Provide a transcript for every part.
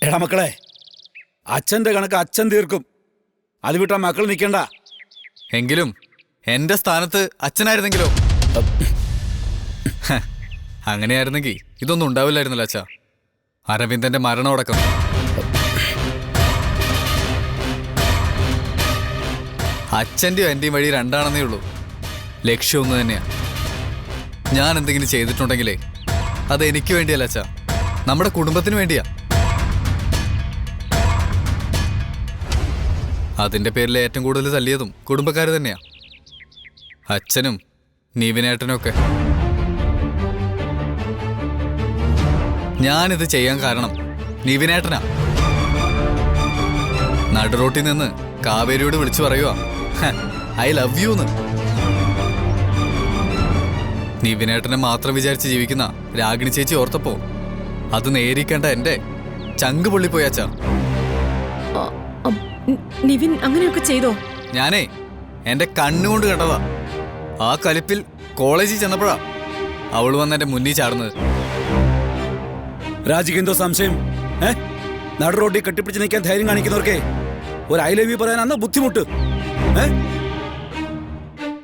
എടാ മക്കളെ, അച്ഛന്റെ കണക്ക് അച്ഛൻ തീർക്കും. അത് വിട്ടാ മക്കൾ നിൽക്കണ്ട. എങ്കിലും എന്റെ സ്ഥാനത്ത് അച്ഛനായിരുന്നെങ്കിലോ? അങ്ങനെയായിരുന്നെങ്കിൽ ഇതൊന്നും ഉണ്ടാവില്ലായിരുന്നല്ലോ അച്ഛാ. അരവിന്ദന്റെ മരണമടക്കം. അച്ഛൻ്റെയും എൻ്റെയും വഴി രണ്ടാണെന്നേ ഉള്ളൂ. ലക്ഷ്യം ഒന്ന് തന്നെയാ. ഞാൻ എന്തെങ്കിലും ചെയ്തിട്ടുണ്ടെങ്കിലേ അത് എനിക്ക് വേണ്ടിയല്ല അച്ഛാ, നമ്മുടെ കുടുംബത്തിന് വേണ്ടിയാ. അതിന്റെ പേരിൽ ഏറ്റവും കൂടുതൽ തല്ലിയതും കുടുംബക്കാർ തന്നെയാ. അച്ഛനും നീവിനേട്ടനും ഒക്കെ. ഞാനിത് ചെയ്യാൻ കാരണം നീവിനേട്ടനാ. നടുറോട്ടിൽ നിന്ന് കാവേരിയോട് വിളിച്ചു പറയുവാ ഐ ലവ് യു എന്ന്. നീവിനേട്ടനെ മാത്രം വിചാരിച്ച് ജീവിക്കുന്ന രാഗിണി ചേച്ചി ഓർത്തപ്പോ അത് നേരിക്കേണ്ട എന്റെ ചങ്ക് പൊള്ളിപ്പോയാച്ചാ. നിവിൻ അങ്ങനെയൊക്കെ ചെയ്തോ? ഞാനേ എന്റെ കണ്ണുകൊണ്ട് കണ്ടതാ. ആ കലിപ്പിൽ കോളേജിൽ ചെന്നപ്പോഴാ അവള് വന്ന് എന്റെ മുന്നിൽ ചാടുന്നത്. രാജിക്ക് എന്തോ സംശയം? നടു റോഡിൽ കെട്ടിപ്പിടിച്ച് നിൽക്കാൻ ധൈര്യം കാണിക്കുന്നവർക്ക് ഒരു ഐ ലവ് യു പറയാനാണ് ബുദ്ധിമുട്ട്.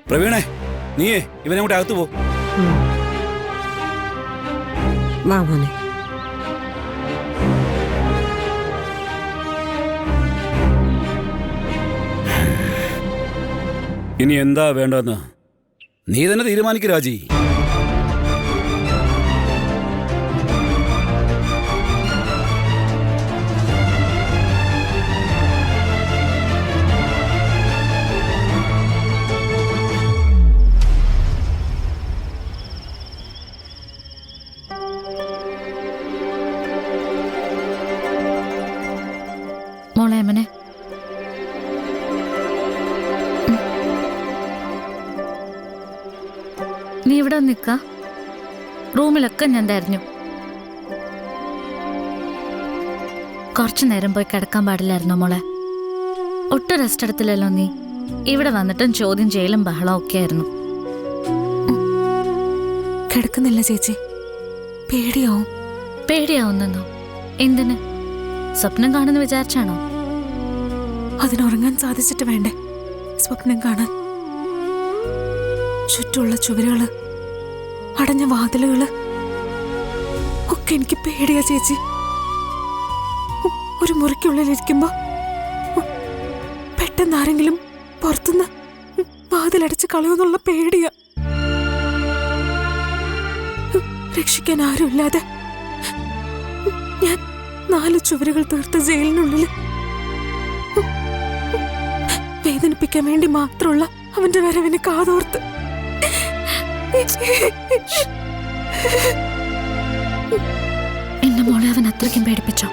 പ്രവീണേ, നീയേ ഇവനെ കൂടെ അകത്ത് പോ. ഇനി എന്താ വേണ്ടെന്ന് നീ തന്നെ തീരുമാനിക്കു രാജി. മോളെ അമ്മനെ, നീ ഇവിടെ നിൽക്ക. റൂമിലൊക്കെ ഞാൻ തരഞ്ഞു. കുറച്ചു നേരം പോയി കിടക്കാൻ പാടില്ലായിരുന്നോ മോളെ? ഒട്ടും റെസ്റ്റ് എടുത്തില്ലല്ലോ നീ. ഇവിടെ വന്നിട്ടും ചോദ്യം ചെയ്യലും ബഹളവും ഒക്കെ ആയിരുന്നു. കിടക്കുന്നില്ല ചേച്ചി, പേടിയാവും. പേടിയാവുന്നെന്നോ? എന്തിന്? സ്വപ്നം കാണുന്നു വിചാരിച്ചാണോ? അതിനുറങ്ങാൻ സാധിച്ചിട്ട് വേണ്ടേ സ്വപ്നം കാണാൻ? ചുറ്റുമുള്ള ചുവരുകള്, അടഞ്ഞ വാതിലുകള് ഒക്കെ എനിക്ക് പേടിയാ ചേച്ചി. ഒരു മുറിക്കുള്ളിലിരിക്കുമ്പോ പെട്ടെന്ന് ആരെങ്കിലും പുറത്തുനിന്ന് വാതിലടച്ച് കളയുന്നുള്ള പേടിയാ. രക്ഷിക്കാൻ ആരുമില്ലാതെ ഞാൻ 4 ചുവരുകൾ തീർത്ത ജയിലിനുള്ളില് വേദനിപ്പിക്കാൻ വേണ്ടി മാത്രമുള്ള അവന്റെ വരവിനെ കാതോർത്ത് എന്റെ മോളെ അവൻ അത്രയ്ക്കും പേടിപ്പിച്ചോ?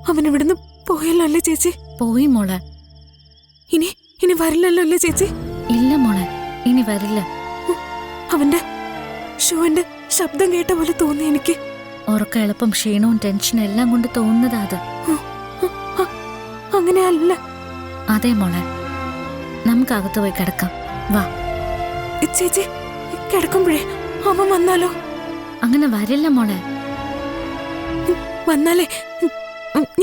അവൻ ഇവിടുന്ന് പോയല്ലോ അല്ലേ ചേച്ചി? പോയി മോളെ. ഇനി വരില്ലല്ലോ അല്ലേ ചേച്ചി? ഇല്ല മോളെ, ഇനി വരില്ല. അവന്റെ ഷോന്റെ ശബ്ദം കേട്ട പോലെ തോന്നി എനിക്ക്. ഉറക്ക എളുപ്പം ക്ഷീണവും ടെൻഷനും എല്ലാം കൊണ്ട് തോന്നുന്നതാ അത്. അങ്ങനെയല്ല. അതെ മോളെ, നമുക്ക് അകത്ത് പോയി കിടക്കാം. വാ ചേച്ചി, കിടക്കുമ്പോഴേ അവൻ വന്നാലോ? അങ്ങനെ വരില്ല മോളെ. വന്നാലേ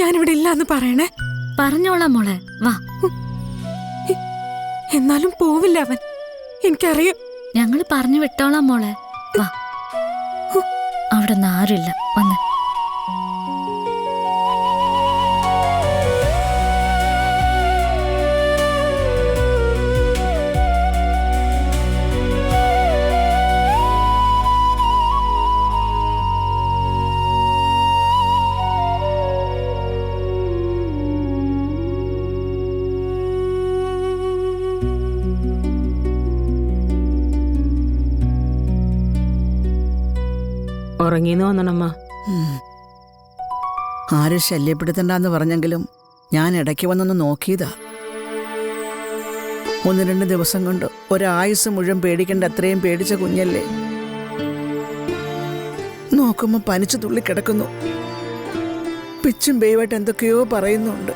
ഞാനിവിടെ ഇല്ലാന്ന് പറയണേ. പറഞ്ഞോളാം മോളെ, വാ. എന്നാലും പോവില്ല അവൻ, എനിക്കറിയാം. ഞങ്ങള് പറഞ്ഞു വിട്ടോളാം മോളെ, വാ. അവിടെ നിന്ന് ആരുമില്ല, വന്ന്. ഉറങ്ങിന്ന് തോന്നണമ്മ. ആരും ശല്യപ്പെടുത്തണ്ടെന്ന് പറഞ്ഞെങ്കിലും ഞാൻ ഇടയ്ക്ക് വന്നൊന്ന് നോക്കിയതാ. 1-2 ദിവസം കൊണ്ട് ഒരായുസ് മുഴുവൻ പേടിക്കേണ്ട അത്രയും പേടിച്ച കുഞ്ഞല്ലേ. നോക്കുമ്പോൾ പനിച്ചു തുള്ളി കിടക്കുന്നു. പിച്ചും പേയുമായിട്ട് എന്തൊക്കെയോ പറയുന്നുണ്ട്.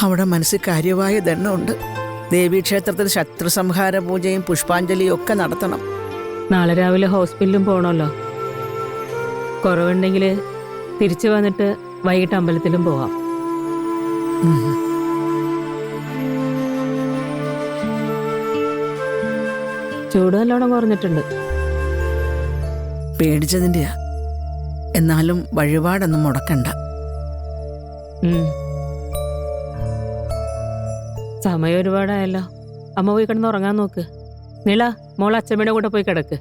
അവിടെ മനസ്സിൽ കാര്യമായ ദണ്ണമുണ്ട്. ദേവീക്ഷേത്രത്തിൽ ശത്രുസംഹാര പൂജയും പുഷ്പാഞ്ജലിയും ഒക്കെ നടത്തണം. നാളെ രാവിലെ ഹോസ്പിറ്റലിലും പോകണമല്ലോ. കുറവുണ്ടെങ്കിൽ തിരിച്ചു വന്നിട്ട് വൈകിട്ട് അമ്പലത്തിലും പോവാം. ചൂട് നല്ലോണം കുറഞ്ഞിട്ടുണ്ട്. പേടിച്ചതിൻ്റെയാ. എന്നാലും വഴിപാടൊന്നും മുടക്കണ്ട. സമയം ഒരുപാടായല്ലോ. അമ്മ പോയി കിടന്ന് ഉറങ്ങാൻ നോക്ക്. നീള മോൾ അച്ഛമ്മയുടെ കൂടെ പോയി കിടക്ക്.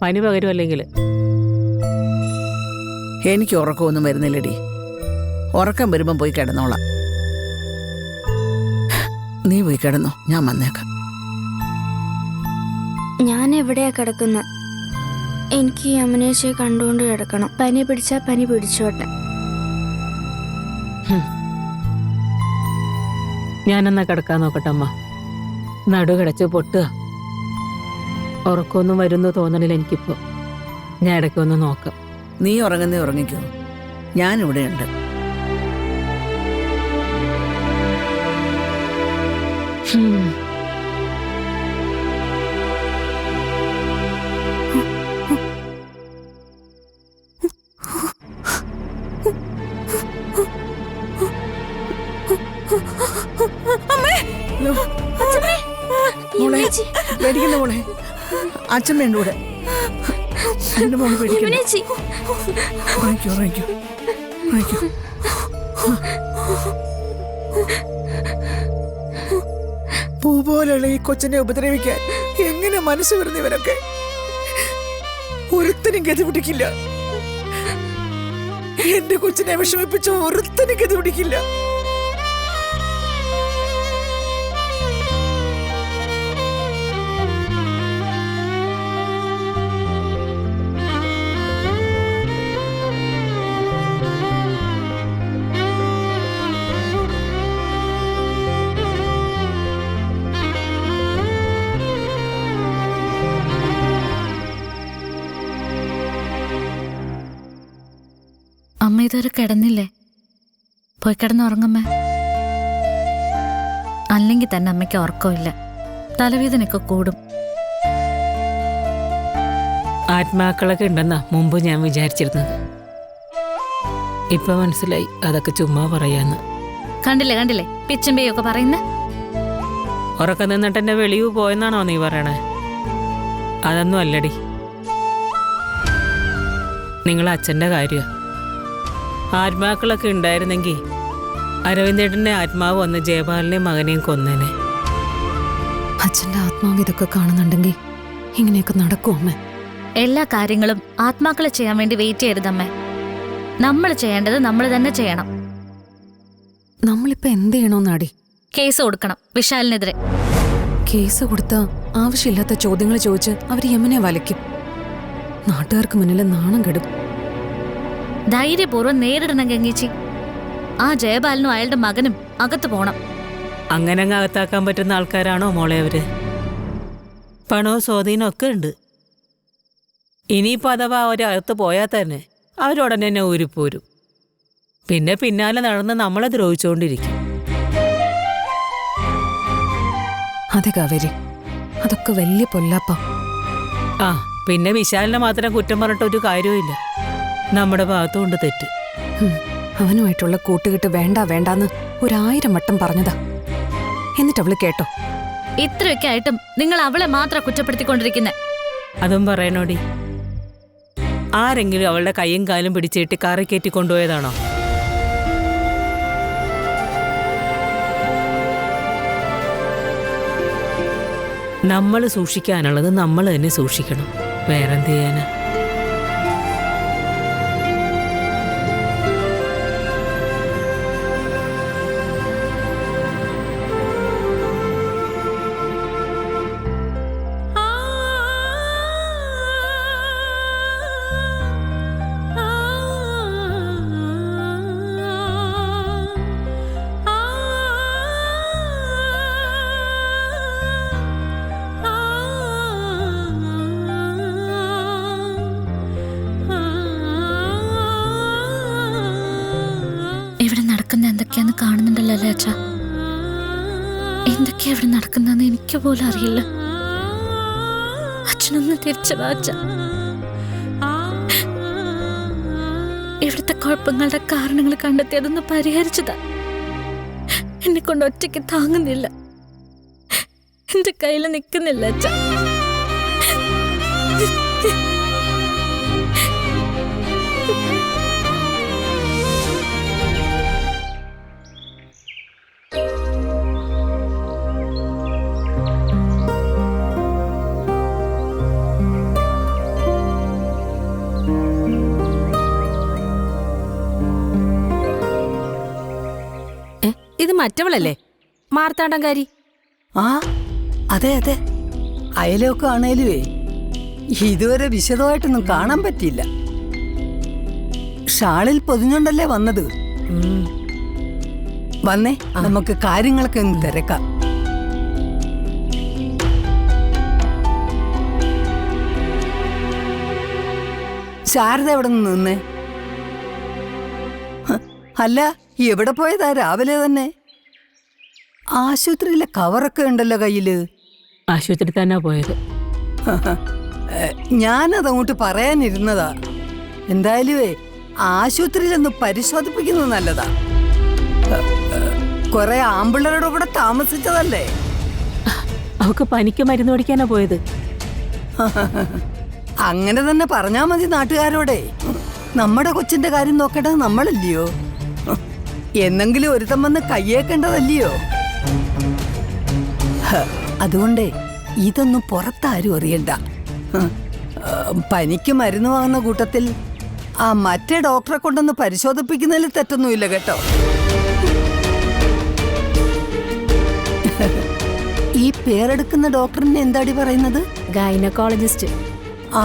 പനി പകരും അല്ലെങ്കിൽ. എനിക്ക് ഉറക്കമൊന്നും വരുന്നില്ലടി. ഉറക്കം വരുമ്പം പോയി കിടന്നോളാം. നീ പോയി കിടന്നോ, ഞാൻ വന്നേക്കാം. ഞാൻ എവിടെയാ കിടക്കുന്നത്? എനിക്ക് യമുനേച്ചിയെ കണ്ടുകൊണ്ട് കിടക്കണം. പനി പിടിച്ചാൽ പനി പിടിച്ചോട്ടെ. ഞാനെന്നാ കിടക്കാൻ നോക്കട്ടെ അമ്മ. നടു കിടച്ച് പൊട്ടുക. ഉറക്കമൊന്നും വരുന്നു തോന്നണില്ല എനിക്കിപ്പോ. ഞാൻ ഇടയ്ക്കൊന്ന് നോക്കാം. നീ ഉറങ്ങുന്നേ ഉറങ്ങിക്കോ, ഞാനിവിടെയുണ്ട്. മോളെ പേടിക്കണ്ട മോളെ, അച്ഛമ്മയുണ്ട് കൂടെ. എന്റെ മോള് പേടിക്കണ്ട. ഉറങ്ങിക്കോ ഉറങ്ങിക്കോ ഉറങ്ങിക്കോ. പൂ പോലുള്ള ഈ കൊച്ചിനെ ഉപദ്രവിക്കാൻ എങ്ങനെ മനസ്സ് വരുന്നവരൊക്കെ? ഒരുത്തനും ഗതി പിടിക്കില്ല. എന്റെ കൊച്ചിനെ വിഷമിപ്പിച്ച ഒരുത്തനും ഗതി പിടിക്കില്ല. അമ്മ ഇതുവരെ കിടന്നില്ലേ? പോയി കിടന്നുറങ്ങമ്മേ. അല്ലെങ്കിൽ തന്നെ അമ്മയ്ക്ക് ഉറക്കമില്ല, തലവേദനയൊക്കെ കൂടും. ആത്മാക്കളൊക്കെ ഉണ്ടെന്നാ മുമ്പ് ഞാൻ വിചാരിച്ചിരുന്നത്. ഇപ്പൊ മനസ്സിലായി അതൊക്കെ ചുമ്മാ പറയാന്ന്. കണ്ടില്ലേ കണ്ടില്ലേ പിച്ചുമ്പയൊക്കെ പറയുന്ന. ഉറക്കം നിന്നിട്ട് എന്റെ വെളിവ് പോയെന്നാണോ നീ പറയണേ? അതൊന്നും അല്ലടി. നിങ്ങളെ അച്ഛൻ്റെ കാര്യമാണ്. ആത്മാക്കളൊക്കെ ഉണ്ടായിരുന്നെങ്കിൽ അരവിന്ദേട്ടൻ്റെ ആത്മാവ് വന്ന് ജയപാലിനെയും മകനെയും കൊന്നേനെ. അച്ഛന്റെ ആത്മാവ് ഇതൊക്കെ കാണുന്നുണ്ടെങ്കിൽ ഇങ്ങനെയൊക്കെ നടക്കും അമ്മ. എല്ലാ കാര്യങ്ങളും ആത്മാക്കളെ ചെയ്യാൻ വേണ്ടി വെയിറ്റ് ചെയ്യരുതമ്മേ. നമ്മൾ ചെയ്യേണ്ടത് നമ്മൾ തന്നെ ചെയ്യണം. നമ്മളിപ്പോ എന്ത് ചെയ്യണോന്നാടി? കേസ് കൊടുക്കണം വിശാലിനെതിരെ. കേസ് കൊടുത്ത ആവശ്യമില്ലാത്ത ചോദ്യങ്ങൾ ചോദിച്ച് അവർ യമുനെ വലയ്ക്കും. നാട്ടുകാർക്ക് മുന്നിൽ നാണം കെടും. ധൈര്യപൂർവ്വം നേരിടണം ഗംഗേച്ചി. ആ ജയപാലനും അയാളുടെ മകനും അകത്ത് പോണം. അങ്ങനെ അങ്ങ് അകത്താക്കാൻ പറ്റുന്ന ആൾക്കാരാണോ മോളെ അവര്? പണവും സ്വാധീനവും ഒക്കെ ഉണ്ട്. ഇനിയിപ്പോൾ അഥവാ അവരകത്ത് പോയാൽ തന്നെ അവരുടനെ തന്നെ ഊരിപ്പോരും. പിന്നെ പിന്നാലെ നടന്ന് നമ്മളെ ദ്രോഹിച്ചുകൊണ്ടിരിക്കും. അതെ കാവേരി, അതൊക്കെ വലിയ പൊല്ലാപ്പ. ആ പിന്നെ വിശാലിനെ മാത്രം കുറ്റം പറഞ്ഞിട്ട് ഒരു കാര്യവുമില്ല. നമ്മുടെ ഭാഗത്തുകൊണ്ട് തെറ്റ്. അവനുമായിട്ടുള്ള കൂട്ടുകെട്ട് വേണ്ട വേണ്ടാന്ന് 1000 വട്ടം പറഞ്ഞതാ. എന്നിട്ട് അവള് കേട്ടോ? ഇത്രയൊക്കെ ആയിട്ടും നിങ്ങൾ അവളെ മാത്രം കുറ്റപ്പെടുത്തിക്കൊണ്ടിരിക്കുന്നെ. അതും പറയണോടി. ആരെങ്കിലും അവളുടെ കൈയും കാലും പിടിച്ചിട്ട് കാറി കയറ്റി കൊണ്ടുപോയതാണോ? നമ്മൾ സൂക്ഷിക്കാനുള്ളത് നമ്മൾ തന്നെ സൂക്ഷിക്കണം. വേറെന്ത് ചെയ്യാനാ? ഇവിടെ നടക്കുന്ന എന്തൊക്കെയാന്ന് കാണുന്നുണ്ടല്ലോ അല്ലേ അച്ഛാ? എന്തൊക്കെയാ ഇവിടെ നടക്കുന്നതെന്ന് എനിക്ക് പോലും അറിയില്ല. അച്ഛനൊന്ന് തിരിച്ചു വാ അച്ഛ. ഇവിടുത്തെ കുഴപ്പങ്ങളുടെ കാരണങ്ങൾ കണ്ടെത്തി അതൊന്ന് പരിഹരിച്ചതാ. എന്നെ കൊണ്ട് ഒറ്റയ്ക്ക് താങ്ങുന്നില്ല, എന്റെ കയ്യിൽ നിൽക്കുന്നില്ല അച്ഛ. ഇത് മറ്റവളല്ലേ, മാർത്താണ്ഡംകാരി? ആ അതെ അതെ, അയലൊക്കെ ആണേലുവേ ഇതുവരെ വിശദമായിട്ടൊന്നും കാണാൻ പറ്റിയില്ല. ഷാളിൽ പൊതിഞ്ഞോണ്ടല്ലേ വന്നത്. വന്നേ, നമുക്ക് കാര്യങ്ങളൊക്കെ ഒന്ന് തിരക്കാം. ശാരദ എവിടെ നിന്ന് നിന്നേ? അല്ല, എവിടെ പോയതാ രാവിലെ തന്നെ? ആശുപത്രിയിലെ കവറൊക്കെ ഉണ്ടല്ലോ കയ്യില്. ആശുപത്രി തന്നെ പോയത്. ഞാനതങ്ങോട്ട് പറയാനിരുന്നതാ. എന്തായാലുവേ ആശുപത്രിയിലൊന്ന് പരിശോധിപ്പിക്കുന്നത് നല്ലതാ. കൊറേ ആമ്പിള്ളേരുടെ കൂടെ താമസിച്ചതല്ലേ. അവക്ക് പനിക്ക് മരുന്ന് മേടിക്കാനാ പോയത്. അങ്ങനെ തന്നെ പറഞ്ഞാ മതി നാട്ടുകാരോടെ. നമ്മുടെ കൊച്ചിന്റെ കാര്യം നോക്കേണ്ടത് നമ്മളല്ലയോ? എന്നെങ്കിലും ഒരുത്തം വന്ന് കയ്യേക്കേണ്ടതല്ലയോ? അതുകൊണ്ടേ ഇതൊന്നും പുറത്താരും അറിയണ്ട. പനിക്ക് മരുന്ന് വാങ്ങുന്ന കൂട്ടത്തിൽ ആ മറ്റേ ഡോക്ടറെ കൊണ്ടൊന്ന് പരിശോധിപ്പിക്കുന്നതിൽ തെറ്റൊന്നുമില്ല കേട്ടോ. ഈ പേരെടുക്കുന്ന ഡോക്ടറിന് എന്താടി പറയുന്നത്? ഗൈനക്കോളജിസ്റ്റ്. ആ,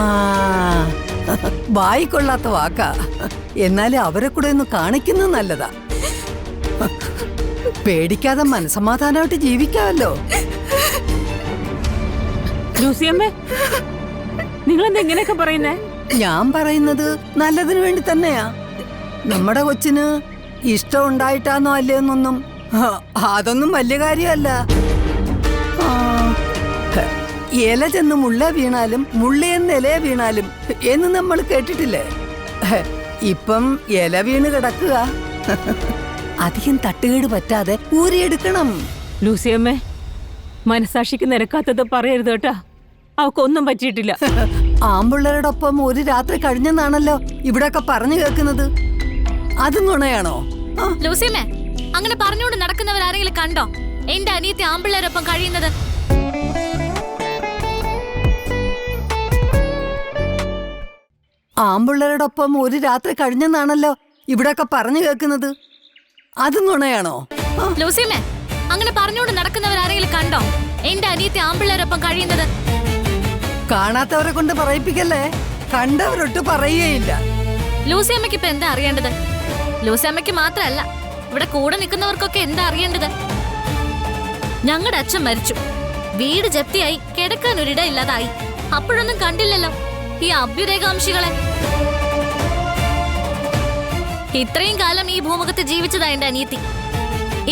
വായിക്കൊള്ളാത്ത വാക്കാ. എന്നാലും അവരെ കൂടെ ഒന്ന് കാണിക്കുന്നത് നല്ലതാ. പേടിക്കാതെ മനസമാധാനമായിട്ട് ജീവിക്കാമല്ലോ. ലൂസിയമ്മേ, നിങ്ങളെന്താ ഇങ്ങനെയൊക്കെ പറയുന്നേ? ഞാൻ പറയുന്നത് നല്ലതിനു വേണ്ടി തന്നെയാ. നമ്മുടെ കൊച്ചിന് ഇഷ്ടം ഉണ്ടായിട്ടാന്നോ അല്ലേന്നൊന്നും അതൊന്നും വലിയ കാര്യമല്ല. ഇല ചെന്ന് മുള്ള വീണാലും മുള്ളയെന്ന് ഇല വീണാലും എന്ന് നമ്മൾ കേട്ടിട്ടില്ലേ? ഇപ്പം ഇല വീണ് കിടക്കുക. അധികം തട്ടുകേട് പറ്റാതെ ഊരിയെടുക്കണം. ലൂസിയമ്മേ, മനസാക്ഷിക്ക് നിരക്കാത്തത് പറയരുത് കേട്ടാ. അവക്കൊന്നും പറ്റിയിട്ടില്ല. ആമ്പിള്ളേരോടൊപ്പം ഒരു രാത്രി കഴിഞ്ഞെന്നാണല്ലോ ഇവിടെയൊക്കെ പറഞ്ഞു കേൾക്കുന്നത്. അത് നുണയാണോ? ലൂസിയമ്മേ, അങ്ങനെ പറഞ്ഞുകൊണ്ട് നടക്കുന്നവരാരെങ്കിലും കണ്ടോ എന്റെ അനിയത്തി ആമ്പിള്ളേരൊപ്പം കഴിയുന്നത്? ആമ്പിള്ളേരോടൊപ്പം ഒരു രാത്രി കഴിഞ്ഞെന്നാണല്ലോ ഇവിടെയൊക്കെ പറഞ്ഞു കേൾക്കുന്നത്. അത് നുണയാണോ? ലൂസിയമ്മേ, അങ്ങനെ പറഞ്ഞുകൊണ്ട് നടക്കുന്നവരാരെങ്കിലും കണ്ടോ എന്റെ അനിയത്തി ആമ്പിള്ളേരൊപ്പം കഴിയുന്നത്? കാണാത്തവരെ കൊണ്ട് പറയിപ്പിക്കല്ലേ. കണ്ടവരൊട്ട് പറയുകയില്ല. ലൂസിയമ്മയ്ക്ക് ഇപ്പൊ എന്താ അറിയേണ്ടത്? ലൂസിയമ്മയ്ക്ക് മാത്രല്ല, ഇവിടെ കൂടെ നിൽക്കുന്നവർക്കൊക്കെ എന്താ അറിയേണ്ടത്? ഞങ്ങളുടെ അച്ഛൻ മരിച്ചു, വീട് ജപ്തിയായി, കിടക്കാൻ ഒരിട ഇല്ലാതായി. അപ്പോഴൊന്നും കണ്ടില്ലല്ലോ ഈ അഭ്യുദയകാംക്ഷികളെ. ഇത്രയും കാലം ഈ ഭൂമുഖത്ത് ജീവിച്ചതാ എന്റെ അനിയത്തി.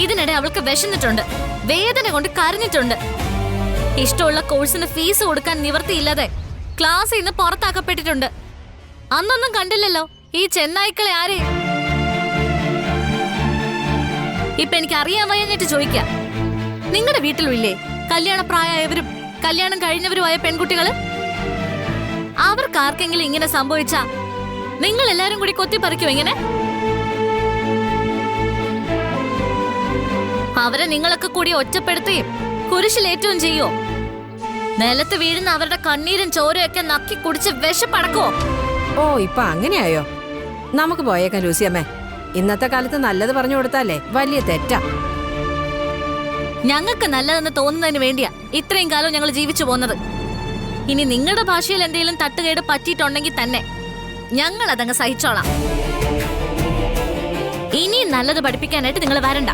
ഇതിനിടെ അവൾക്ക് വിശന്നിട്ടുണ്ട്, വേദന കൊണ്ട് കരഞ്ഞിട്ടുണ്ട്. ഇഷ്ടമുള്ള കോഴ്സിന് ഫീസ് കൊടുക്കാൻ നിവർത്തിയില്ലാതെ ക്ലാസ്സിൽ നിന്ന് പുറത്താക്കപ്പെട്ടിട്ടുണ്ട്. അന്നൊന്നും കണ്ടില്ലല്ലോ ഈ ചെന്നായ്ക്കളെ ആരെ. ഇപ്പൊ എനിക്ക് അറിയാൻ വയ്യാഞ്ഞിട്ട് ചോദിക്കാം, നിങ്ങളുടെ വീട്ടിലും ഇല്ലേ കല്യാണപ്രായമായവരും കല്യാണം കഴിഞ്ഞവരുമായ പെൺകുട്ടികള്? അവർക്കാർക്കെങ്കിലും ഇങ്ങനെ സംഭവിച്ചാ നിങ്ങൾ എല്ലാരും കൂടി കൊത്തിപ്പറിക്കും ഇങ്ങനെ? അവരെ നിങ്ങളൊക്കെ കൂടി ഒറ്റപ്പെടുത്തുകയും കുരിശിലേറ്റുകയും ചെയ്യോ? നിലത്ത് വീഴുന്ന അവരുടെ കണ്ണീരും ചോരയൊക്കെ നക്കി കുടിച്ച് വിശപ്പടക്കുവോ? ഓ, ഇപ്പൊ അങ്ങനെയായോ? നമുക്ക് പോയേക്കാം ലൂസിയമ്മേ. ഇന്നത്തെ കാലത്ത് നല്ലത് പറഞ്ഞു കൊടുത്താലേ വലിയ തെറ്റാ. ഞങ്ങൾക്ക് നല്ലതെന്ന് തോന്നുന്നതിന് വേണ്ടിയാ ഇത്രയും കാലം ഞങ്ങൾ ജീവിച്ചു പോന്നത്. ഇനി നിങ്ങളുടെ ഭാഷയിൽ എന്തെങ്കിലും തട്ടുകേട് പറ്റിയിട്ടുണ്ടെങ്കിൽ തന്നെ ഞങ്ങൾ അതങ്ങ് സഹിച്ചോളാം. ഇനി നല്ലത് പഠിപ്പിക്കാനായിട്ട് നിങ്ങൾ വരണ്ട.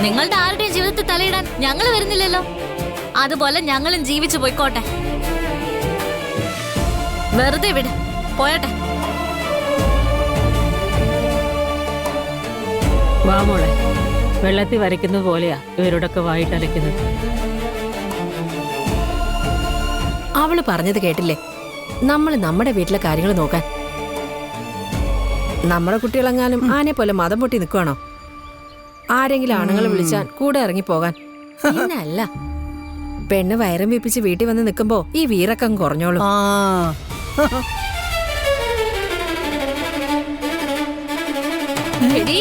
നിങ്ങളുടെ ആരുടെയും ജീവിതത്തിൽ തലയിടാൻ ഞങ്ങൾ വരുന്നില്ലല്ലോ. അതുപോലെ ഞങ്ങളും ജീവിച്ചു പോയിക്കോട്ടെ. വെറുതെ വിട്, പോയട്ടെ. വാ മോളെ. വെള്ളത്തിൽ വരയ്ക്കുന്നത് പോലെയാ ഇവരോടൊക്കെ വായിട്ടരയ്ക്കുന്നത്. അവള് പറഞ്ഞത് കേട്ടില്ലേ, നമ്മൾ നമ്മുടെ വീട്ടിലെ കാര്യങ്ങൾ നോക്കാൻ. നമ്മുടെ കുട്ടികളെങ്ങാനും ആനെ പോലെ മതം പൊട്ടി നിൽക്കുവാണോ? ആരെങ്കിലും ആണുങ്ങളെ വിളിച്ചാൽ കൂടെ ഇറങ്ങി പോകാൻ. പിന്നല്ല, പെണ്ണ് വയറും വീപ്പിച്ച് വീട്ടിൽ വന്ന് നിൽക്കുമ്പോ ഈ വീറക്കം കുറഞ്ഞോളും. ആ എടി,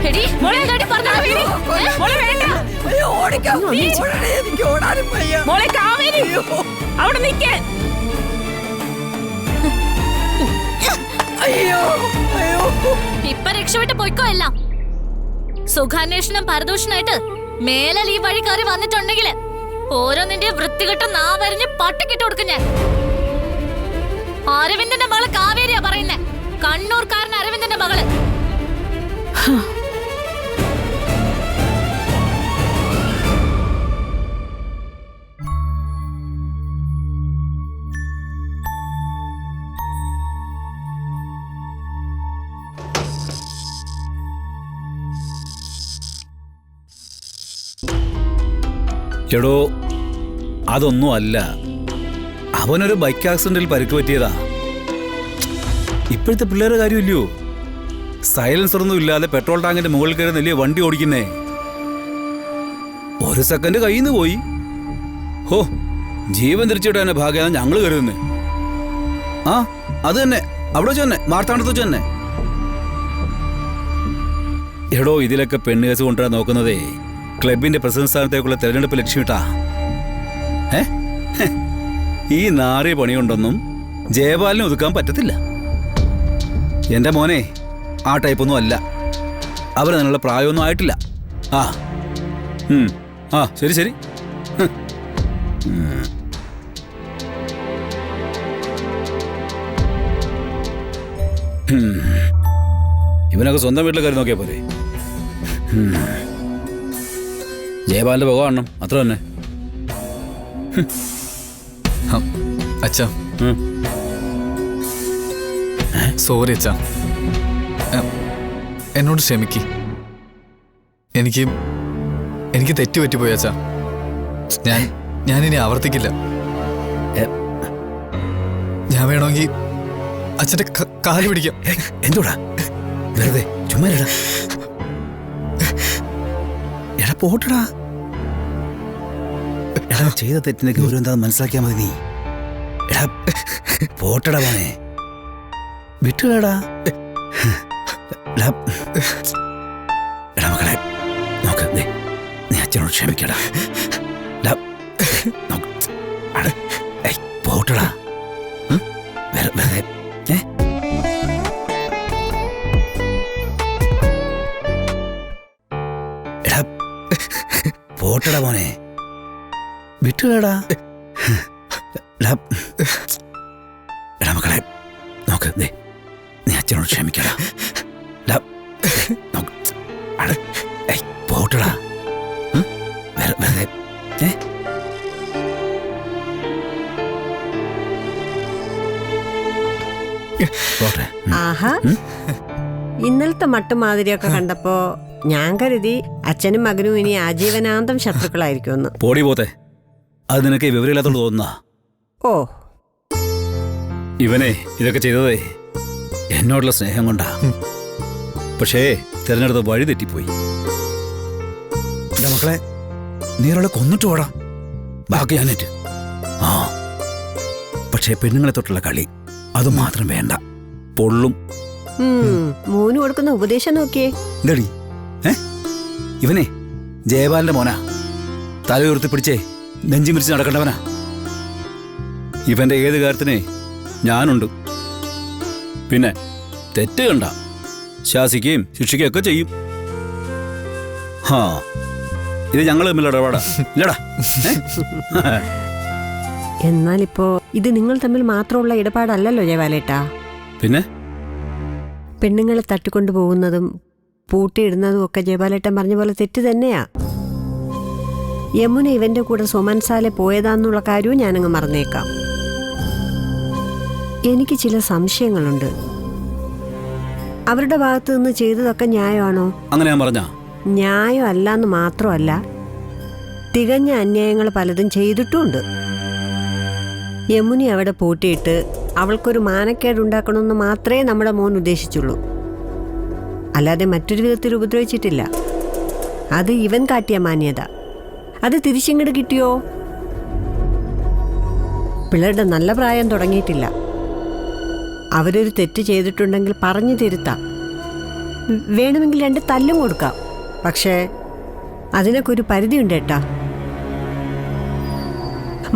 എടി, മോളെ അങ്ങോട്ട് പറഞ്ഞോളാം, എടി. മോളെ വേണ്ട. അയ്യോ, ഓടിക്കാം. ഓടണേ, എനിക്ക് ഓടാനും വയ്യ. മോളെ കാവേരി, അവിടെ നിൽക്കാൻ. അയ്യോ അയ്യോ. ഇപ്പൊ രക്ഷപ്പെട്ട് പോയിക്കോ എല്ലാം. സുഖാന്വേഷണം പരദൂഷണായിട്ട് മേലൽ ഈ വഴി കയറി വന്നിട്ടുണ്ടെങ്കിൽ ഓരോന്നിന്റെ വൃത്തികെട്ട നാവരിഞ്ഞ് പട്ടിക്കിട്ട് കൊടുക്കും ഞാൻ. അരവിന്ദന്റെ മകള് കാവേരിയാ പറയുന്നേ, കണ്ണൂർക്കാരൻ അരവിന്ദന്റെ മകള്. എടോ, അതൊന്നും അല്ല. അവനൊരു ബൈക്ക് ആക്സിഡന്റിൽ പരിക്ക് പറ്റിയതാ. ഇപ്പോഴത്തെ പിള്ളേരുടെ കാര്യമില്ലയോ, സൈലൻസർ ഒന്നും ഇല്ലാതെ പെട്രോൾ ടാങ്കിന്റെ മുകളിൽ കയറി നെല്ലിയ വണ്ടി ഓടിക്കുന്നേ. ഒരു സെക്കൻഡ് കയ്യിൽ നിന്ന് പോയി. ഹോ, ജീവൻ തിരിച്ചിട്ട് ഭാഗ്യം ഞങ്ങൾ കരുതുന്നേ. ആ, അത് തന്നെ, അവിടെ വെച്ച് തന്നെ, മാർത്താണ്ടത്ത് വെച്ച് തന്നെ. എടോ, ഇതിലൊക്കെ പെണ്ണ് കേസ് കൊണ്ടുവരാൻ നോക്കുന്നതേ ക്ലബിന്റെ പ്രസിഡന്റ് സ്ഥാനത്തേക്കുള്ള തെരഞ്ഞെടുപ്പ് ലക്ഷ്യമിട്ടാ. ഈ നാറിയ പണിയുണ്ടൊന്നും ജയപാലിനെ ഒതുക്കാൻ പറ്റത്തില്ല. എന്റെ മോനെ ആ ടൈപ്പൊന്നും അല്ല. അവന് അതിനുള്ള പ്രായമൊന്നും ആയിട്ടില്ല. ആ ആ ശരി ശരി. ഇവനൊക്കെ സ്വന്തം വീട്ടിലെ കാര്യം നോക്കിയാ പോലെ. ജയപാലിന്റെ പുക കാണണം, അത്ര തന്നെ. അച്ഛാ, സോറി അച്ഛാ, എന്നോട് ക്ഷമിക്ക്. എനിക്ക് തെറ്റുപറ്റിപ്പോയി അച്ഛാ. ഞാനിനി ആവർത്തിക്കില്ല. ഞാൻ വേണമെങ്കിൽ അച്ഛന്റെ കാല് പിടിക്കാം. എന്തോടാ വെറുതെ ചുമ്മാ എടാ പോട്ടടാ. എടാ, ചെയ്ത തെറ്റിന്റെ ഗൗരവം എന്താ മനസ്സിലാക്കിയാ മതി നീ. എടാ പോട്ടടാ മോനെ, വിട്ടുകളടാ. എടാ മക്കളെ, നോക്ക്, നീ അച്ഛനോട് ക്ഷമിക്കടാ. പോട്ടടാ വെറുതെ. എടാ പോട്ടടാ മോനെ, വിട്ടുകളടാ. എടാ മക്കളെ, നോക്ക്, നീ അച്ഛനോട് ക്ഷമിക്കടാ. പോട്ടടാ വെറുതെ. ആഹാ, ഇന്നലത്തെ മട്ടുമാതിരിയൊക്കെ കണ്ടപ്പോ ഞാൻ കരുതി അച്ഛനും മകനും ഇനി ആജീവനാന്തം ശത്രുക്കളായിരിക്കുമെന്ന്. പോടി പോത്തെ, അത് നിനക്ക് വിവരമില്ലാത്തോണ്ട് തോന്നുന്ന. ഓ, ഇവനെ ഇതൊക്കെ ചെയ്തതേ എന്നോടുള്ള സ്നേഹം കൊണ്ടാ. പക്ഷേ തിരഞ്ഞെടുത്ത വഴി തെറ്റിപ്പോയി. എന്റെ മക്കളെ, നീ ഒരാളെ കൊന്നിട്ട് പോടാ, ബാക്കി ഞാനേറ്റ്. ആ, പക്ഷേ പെണ്ണുങ്ങളെ തൊട്ടുള്ള കളി അത് മാത്രം വേണ്ട, പൊള്ളും. മൂന്ന് കൊടുക്കുന്ന ഉപദേശം നോക്കിയേ. എന്താടി ഇവനെ ജയപാലിന്റെ മോനാ, തല ഉയർത്തി പിടിച്ചേ നെഞ്ചി മിരിച്ച് നടക്കേണ്ടവനാ. ഇവന്റെ ഏത് കാര്യത്തിനെ ഞാനുണ്ട്. പിന്നെ തെറ്റ് കണ്ട ശാസിക്കുകയും ശിക്ഷിക്കുകയും ഒക്കെ ചെയ്യും. ഹാ, ഇത് ഞങ്ങൾ തമ്മിലുള്ള ഇടപാടാ, ഇല്ലടാ. എന്നാലിപ്പോ ഇത് നിങ്ങൾ തമ്മിൽ മാത്രമുള്ള ഇടപാടല്ലല്ലോ ജയവാലേട്ടാ. പിന്നെ പെണ്ണുങ്ങളെ തട്ടിക്കൊണ്ടു പോകുന്നതും പൂട്ടിയിടുന്നതും ഒക്കെ ജയപാലേട്ടൻ പറഞ്ഞ പോലെ തെറ്റ് തന്നെയാ. യമുന ഇവന്റെ കൂടെ സൊമൻസാലെ പോയതാന്നുള്ള കാര്യവും ഞാനങ്ങ് മറന്നേക്കാം. എനിക്ക് ചില സംശയങ്ങളുണ്ട്. അവരുടെ ഭാഗത്ത് നിന്ന് ചെയ്തതൊക്കെ ന്യായമാണോ? അങ്ങനെ ഞാൻ പറഞ്ഞ ന്യായമല്ലെന്ന് മാത്രമല്ല തികഞ്ഞ അന്യായങ്ങൾ പലതും ചെയ്തിട്ടുമുണ്ട്. യമുനി അവിടെ പൂട്ടിയിട്ട് അവൾക്കൊരു മാനക്കേടുണ്ടാക്കണമെന്ന് മാത്രമേ നമ്മുടെ മോൻ ഉദ്ദേശിച്ചുള്ളൂ. അല്ലാതെ മറ്റൊരു വിധത്തിൽ ഉപദ്രവിച്ചിട്ടില്ല. അത് ഇവൻ കാട്ടിയ മാന്യത. അത് തിരിച്ചിങ്ങോട്ട് കിട്ടിയോ? പിള്ളേരുടെ നല്ല പ്രായം തുടങ്ങിയിട്ടില്ല. അവരൊരു തെറ്റ് ചെയ്തിട്ടുണ്ടെങ്കിൽ പറഞ്ഞു തിരുത്താം. വേണമെങ്കിൽ 2 തല്ലും കൊടുക്കാം. പക്ഷേ അതിനൊക്കെ ഒരു പരിധിയുണ്ട് ഏട്ടാ.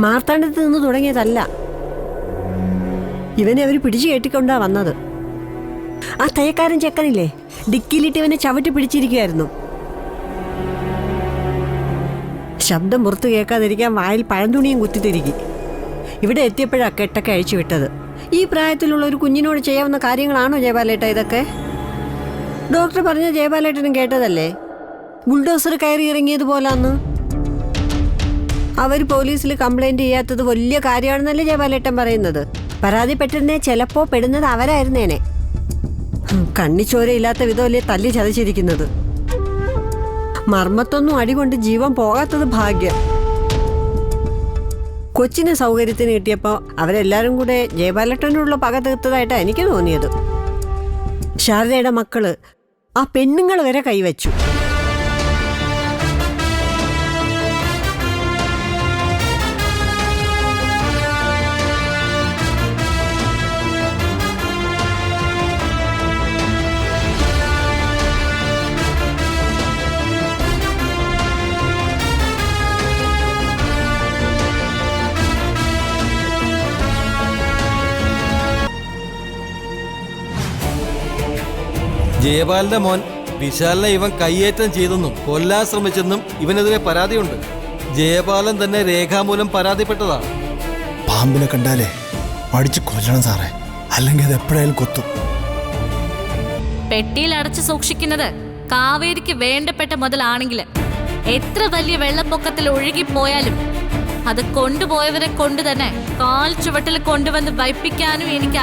മാർത്താണ്ഡത്ത് നിന്ന് തുടങ്ങിയതല്ല. ഇവനെ അവർ പിടിച്ചു കയറ്റിക്കൊണ്ടാ വന്നത്. ആ തയ്യക്കാരൻ ചെക്കനില്ലേ, ഡിക്കിയിലിട്ട് ഇവനെ ചവിട്ടി പിടിച്ചിരിക്കുകയായിരുന്നു. ശബ്ദം പുറത്ത് കേൾക്കാതിരിക്കാൻ വായിൽ പഴംതുണിയും കുത്തിത്തിരിക്കി. ഇവിടെ എത്തിയപ്പോഴാണ് കെട്ടൊക്കെ അഴിച്ചു വിട്ടത്. ഈ പ്രായത്തിലുള്ള ഒരു കുഞ്ഞിനോട് ചെയ്യാവുന്ന കാര്യങ്ങളാണോ ജയപാലേട്ട ഇതൊക്കെ? ഡോക്ടർ പറഞ്ഞ ജയപാലേട്ടനും കേട്ടതല്ലേ, ബുൾഡോസർ കയറി ഇറങ്ങിയതുപോലാന്ന്. അവർ പോലീസിൽ കംപ്ലൈന്റ് ചെയ്യാത്തത് വലിയ കാര്യമാണെന്നല്ലേ ജയപാലേട്ടൻ പറയുന്നത്. പരാതിപ്പെട്ടിരുന്നേ ചിലപ്പോ പെടുന്നത് അവരായിരുന്നേനെ. കണ്ണിച്ചോരയില്ലാത്ത വിധമല്ലേ തല്ലി ചതച്ചിരിക്കുന്നത്. മർമ്മത്തൊന്നും അടികൊണ്ട് ജീവൻ പോകാത്തത് ഭാഗ്യം. കൊച്ചിന് സൗകര്യത്തിന് കിട്ടിയപ്പോൾ അവരെല്ലാരും കൂടെ ജയപാലേട്ടനുള്ള പക തീർത്തതായിട്ടാണ് എനിക്ക് തോന്നിയത്. ശാരദയുടെ മക്കള് ആ പെണ്ണുങ്ങൾ വരെ കൈവച്ചു. ജയപാലിന്റെ മോൻ വിശാലിനെ ഇവൻ കയ്യേറ്റം ചെയ്തെന്നും കൊല്ലാൻ ശ്രമിച്ചെന്നും ഇവനെതിരെ പരാതിയുണ്ട്. ജയപാലൻ തന്നെ രേഖാമൂലം പരാതിപ്പെട്ടതാ. പാമ്പിനെ കണ്ടാലേ അടിച്ചു കൊല്ലണം സാറേ, അല്ലെങ്കിൽ അത് എപ്പോഴായാലും കൊത്തും. പെട്ടിയിൽ അടച്ചു സൂക്ഷിക്കുന്നത് കാവേരിക്ക് വേണ്ടപ്പെട്ട മുതലാണെങ്കിൽ എത്ര വലിയ വെള്ളപ്പൊക്കത്തിൽ ഒഴുകിപ്പോയാലും അത് കൊണ്ടുപോയവരെ കൊണ്ട് തന്നെ കാൽ ചുവട്ടിൽ കൊണ്ടുവന്ന് വയ്പ്പിക്കാനും എനിക്ക്